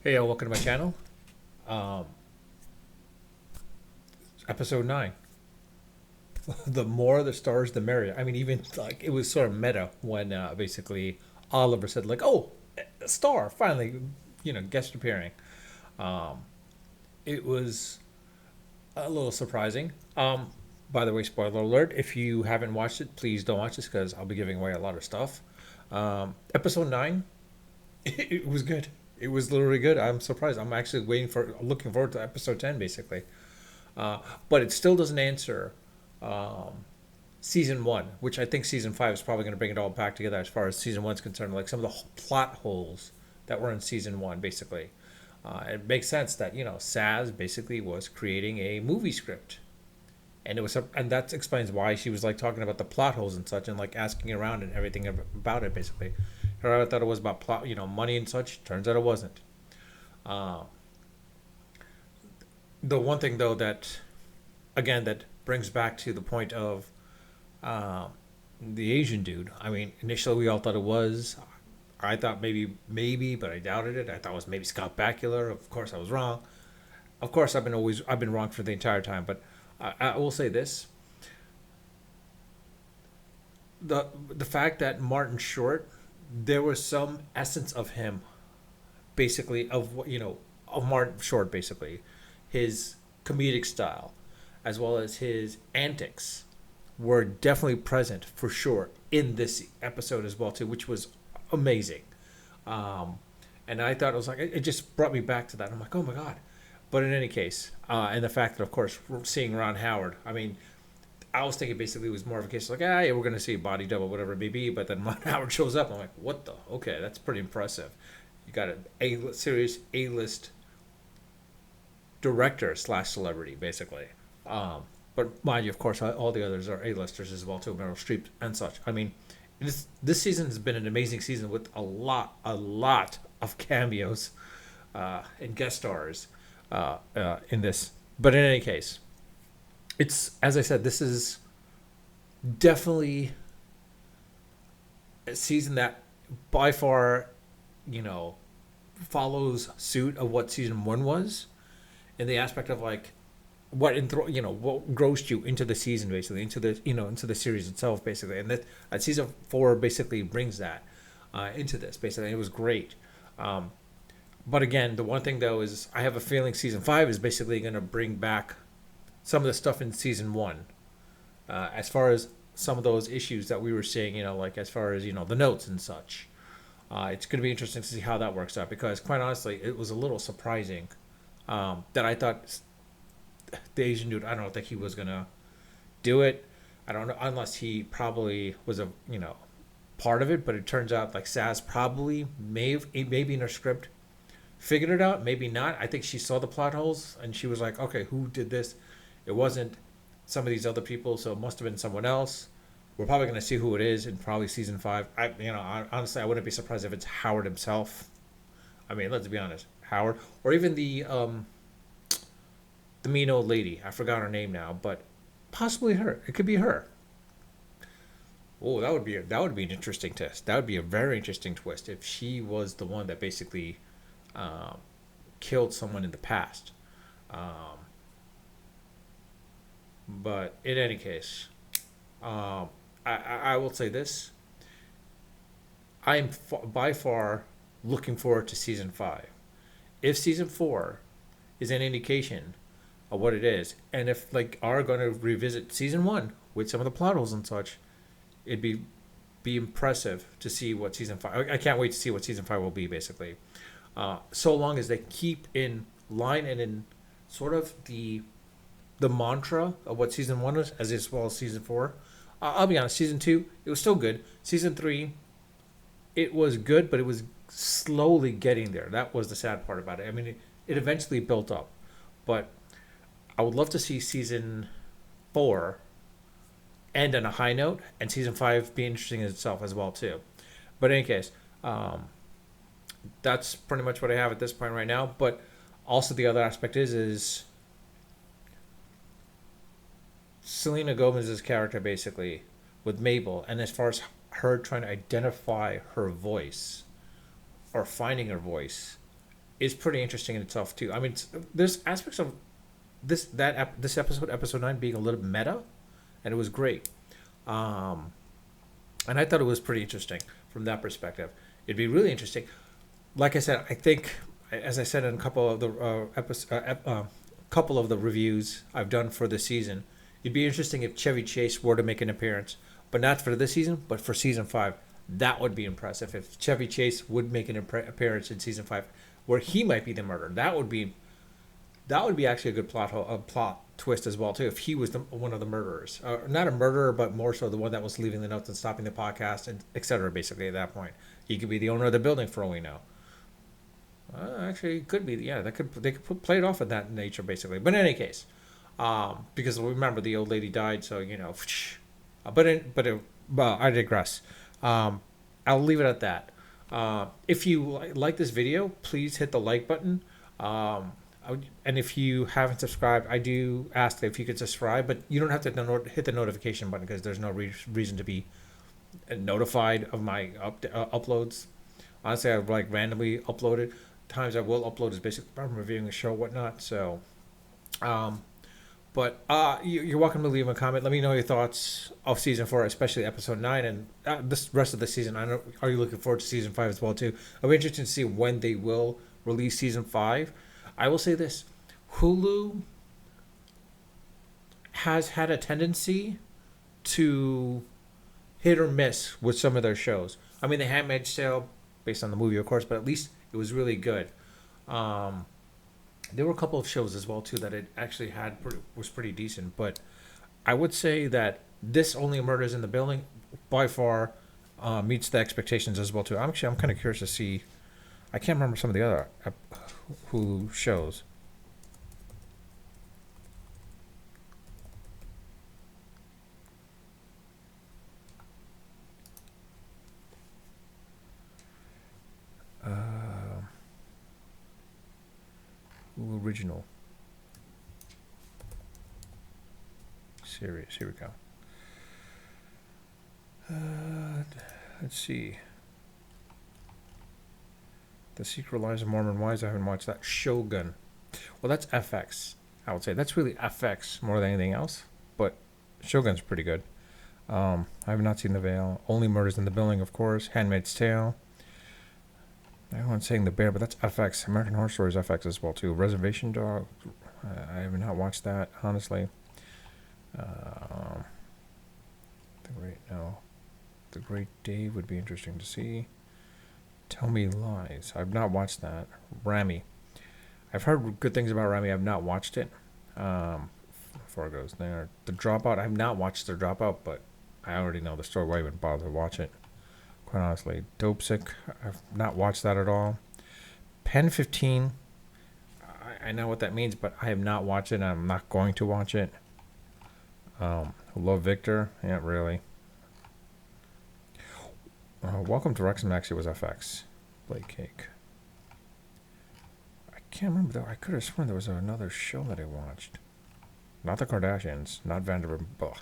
Hey, welcome to my channel. Um, Episode 9. The more the stars, the merrier. I mean, even like it was sort of meta when basically Oliver said, like, oh, a star, finally, guest appearing. Um, it was a little surprising. By the way, spoiler alert, if you haven't watched it, please don't watch this because I'll be giving away a lot of stuff. Episode 9, it was good. It was literally good. I'm surprised. I'm actually looking forward to episode 10, basically. Uh, but it still doesn't answer um, season one, which I think season five is probably going to bring it all back together as far as season one's concerned. Like some of the plot holes that were in season one, basically. It makes sense that Saz basically was creating a movie script, and and that explains why she was like talking about the plot holes and such, and like asking around and everything about it. Basically, her I thought it was about plot, money and such. Turns out it wasn't. Uh, the one thing though that again that brings back to the point of uh, the Asian dude. I mean, initially we all thought it was. I thought maybe, but I doubted it. I thought it was maybe Scott Bakula. Of course, I was wrong. Of course, I've been wrong for the entire time. But I will say this: the fact that Martin Short, there was some essence of him, basically of of Martin Short, basically, his comedic style, as well as his antics were definitely present for sure in this episode as well too, which was amazing. Um, and I thought it was like it just brought me back to that. I'm like, oh my god. But in any case, and the fact that of course we're seeing Ron Howard. I mean, I was thinking basically it was more of a case like, yeah, we're gonna see a body double, whatever it may be. But then Ron Howard shows up. I'm like, what the? Okay, that's pretty impressive. You got an serious A-list director slash celebrity, basically. But mind you, of course, all the others are A-listers as well too, Meryl Streep and such. I mean, this season has been an amazing season with a lot of cameos and guest stars in this. But in any case, it's as I said, this is definitely a season that by far, you know, follows suit of what season one was in the aspect of like what grossed you into the season, basically into the into the series itself, basically. And that season four basically brings that into this, basically. It was great. um, but again, the one thing though is I have a feeling season five is basically going to bring back some of the stuff in season one, as far as some of those issues that we were seeing, like as far as the notes and such. It's going to be interesting to see how that works out because quite honestly it was a little surprising that I thought the Asian dude, I don't think he was gonna do it. I don't know unless he probably was a part of it, but it turns out like Saz probably maybe in her script figured it out, maybe not. I think she saw the plot holes and she was like, okay, who did this? It wasn't some of these other people, so it must have been someone else. We're probably gonna see who it is in probably season five. Honestly I wouldn't be surprised if it's Howard himself. I mean, let's be honest, Howard or even the mean old lady. I forgot her name now, but possibly her. It could be her. Oh, that would be an interesting test. That would be a very interesting twist if she was the one that basically um, killed someone in the past. Um, but in any case, I will say this: I am by far looking forward to season five. If season four is an indication of what it is, and if like are going to revisit season one with some of the plot holes and such, it'd be impressive to see what season five. I can't wait to see what season five will be. Basically, so long as they keep in line and in sort of the mantra of what season one was, as well as season four. I'll be honest, season two it was still good. Season three it was good, but it was slowly getting there. That was the sad part about it. I mean, it eventually built up, but I would love to see season four end on a high note, and season five be interesting in itself as well too. But in any case, um, that's pretty much what I have at this point right now. But also the other aspect is Selena Gomez's character basically with Mabel, and as far as her trying to identify her voice or finding her voice is pretty interesting in itself too. I mean, there's aspects of this episode, episode 9, being a little meta, and it was great. Um, and I thought it was pretty interesting from that perspective. It'd be really interesting. Like I said, I think, as I said in a couple of the couple of the reviews I've done for this season, it'd be interesting if Chevy Chase were to make an appearance, but not for this season, but for season 5. That would be impressive if Chevy Chase would make an appearance in season 5, where he might be the murderer. That would be actually a good a plot twist as well too. If he was one of the murderers, not a murderer, but more so the one that was leaving the notes and stopping the podcast and etc. Basically, at that point, he could be the owner of the building for all we know. Actually, it could be. Yeah, they could play it off of that nature basically. But in any case, because remember the old lady died, so well, I digress. I'll leave it at that. If you like this video, please hit the like button. And if you haven't subscribed, I do ask that if you could subscribe, but you don't have to hit the notification button because there's no reason to be notified of my uploads. Honestly, I like randomly upload it. Times I will upload is basically if I'm reviewing a show or whatnot. So, but you're welcome to leave a comment. Let me know your thoughts of season 4, especially episode 9, and this rest of the season. I know, are you looking forward to season 5 as well too? I'm interested to see when they will release season 5. I will say this: Hulu has had a tendency to hit or miss with some of their shows. I mean, The Handmaid's Tale, based on the movie, of course, but at least it was really good. There were a couple of shows as well too that it actually was pretty decent. But I would say that this Only Murders in the Building by far meets the expectations as well too. I'm kind of curious to see. I can't remember some of the other Hulu shows. Hulu original series. Here we go. Let's see. The Secret Lives of Mormon Wives. I haven't watched that. Shogun. Well, that's FX. I would say that's really FX more than anything else. But Shogun's pretty good. I have not seen The Veil. Only Murders in the Building, of course. Handmaid's Tale. Everyone's saying The Bear, but that's FX. American Horror Story is FX as well too. Reservation Dog. I have not watched that, honestly. The Great Dave would be interesting to see. Tell Me Lies. I've not watched that. Rami. I've heard good things about Rami. I've not watched it. Before it goes there. The Dropout. I've not watched The Dropout, but I already know the story. Why even bother to watch it? Quite honestly. Dopesick. I've not watched that at all. Pen 15. I know what that means, but I have not watched it, and I'm not going to watch it. Love Victor. Yeah, really. Welcome to Rex and Maxie was FX. Blake Cake. I can't remember though. I could have sworn there was another show that I watched. Not the Kardashians. Not Vanderpump.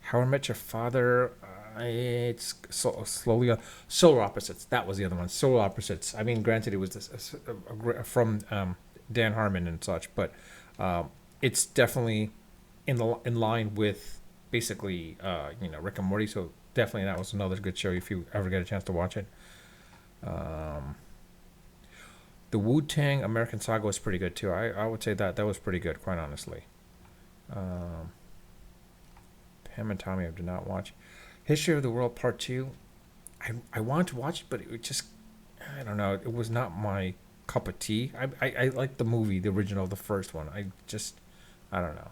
How I Met Your Father. It's slowly. Solar Opposites. That was the other one. Solar Opposites. I mean, granted, it was from Dan Harmon and such, but it's definitely in line with basically Rick and Morty. So definitely that was another good show if you ever get a chance to watch it. The Wu-Tang American Saga was pretty good too. I would say that was pretty good, quite honestly. Pam and Tommy I did not watch. History of the World Part 2. I wanted to watch it, but it just, I don't know, it was not my cup of tea. I liked the movie, the original, the first one. I don't know.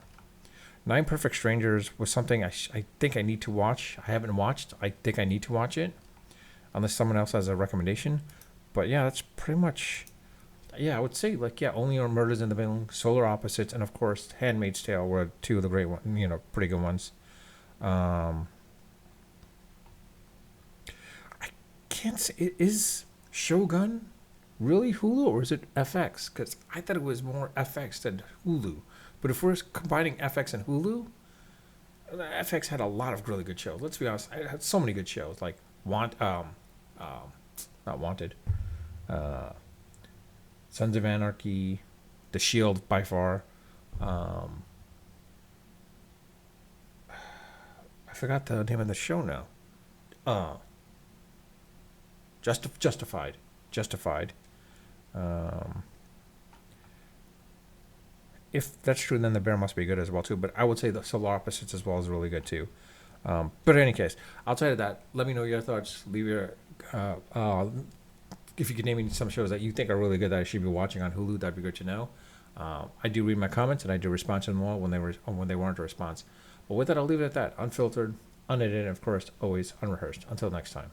Nine Perfect Strangers was something I think I need to watch. I haven't watched. I think I need to watch it, unless someone else has a recommendation. But yeah, that's pretty much. Yeah, I would say Only Murders in the Building, Solar Opposites, and of course Handmaid's Tale were two of the great ones. Pretty good ones. I can't say, is Shogun really Hulu or is it FX? Because I thought it was more FX than Hulu. But if we're combining FX and Hulu, FX had a lot of really good shows. Let's be honest, it had so many good shows like not Wanted. Sons of Anarchy, The Shield by far. Um, I forgot the name of the show now. Uh, Justified. Justified. Um, if that's true, then The Bear must be good as well too. But I would say the Solar Opposites as well is really good too. But in any case, outside of that, let me know your thoughts. Leave your if you could name me some shows that you think are really good that I should be watching on Hulu, that'd be good to know. I do read my comments and I do respond to them all when they warrant a response. But with that, I'll leave it at that. Unfiltered, unedited, and of course, always unrehearsed. Until next time.